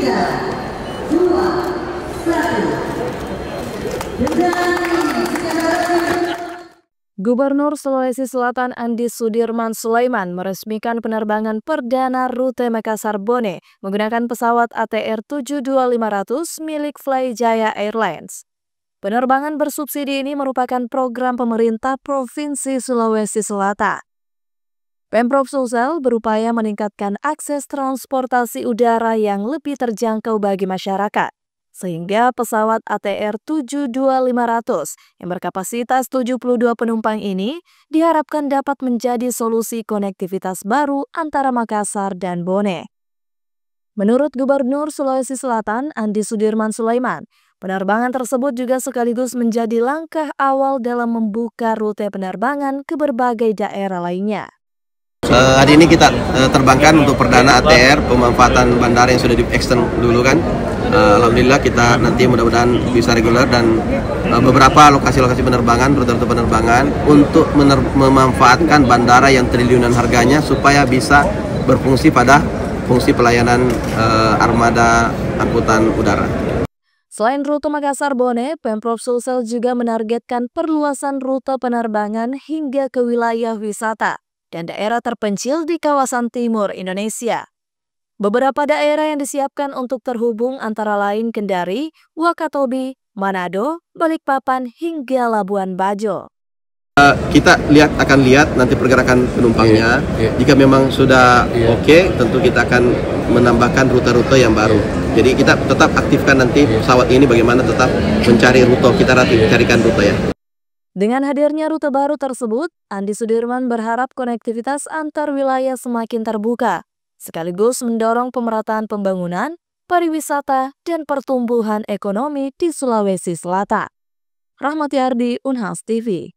3, 2, 1. Gubernur Sulawesi Selatan Andi Sudirman Sulaiman meresmikan penerbangan perdana rute Makassar-Bone menggunakan pesawat ATR 72500 milik Flyjaya Airlines. Penerbangan bersubsidi ini merupakan program pemerintah Provinsi Sulawesi Selatan. Pemprov Sulsel berupaya meningkatkan akses transportasi udara yang lebih terjangkau bagi masyarakat, sehingga pesawat ATR 72500 yang berkapasitas 72 penumpang ini diharapkan dapat menjadi solusi konektivitas baru antara Makassar dan Bone. Menurut Gubernur Sulawesi Selatan Andi Sudirman Sulaiman, penerbangan tersebut juga sekaligus menjadi langkah awal dalam membuka rute penerbangan ke berbagai daerah lainnya. Hari ini kita terbangkan untuk perdana ATR, pemanfaatan bandara yang sudah di-extend dulu kan. Alhamdulillah kita nanti mudah-mudahan bisa reguler dan beberapa lokasi-lokasi penerbangan, rute-rute penerbangan untuk memanfaatkan bandara yang triliunan harganya supaya bisa berfungsi pada fungsi pelayanan armada angkutan udara. Selain rute Makassar-Bone, Pemprov Sulsel juga menargetkan perluasan rute penerbangan hingga ke wilayah wisata dan daerah terpencil di kawasan timur Indonesia. Beberapa daerah yang disiapkan untuk terhubung antara lain Kendari, Wakatobi, Manado, Balikpapan, hingga Labuan Bajo. Kita akan lihat nanti pergerakan penumpangnya. Jika memang sudah oke, tentu kita akan menambahkan rute-rute yang baru. Jadi kita tetap aktifkan nanti pesawat ini bagaimana tetap mencari rute, kita carikan rute ya. Dengan hadirnya rute baru tersebut, Andi Sudirman berharap konektivitas antar wilayah semakin terbuka, sekaligus mendorong pemerataan pembangunan, pariwisata, dan pertumbuhan ekonomi di Sulawesi Selatan. Rahmati Ardi, Unhas TV.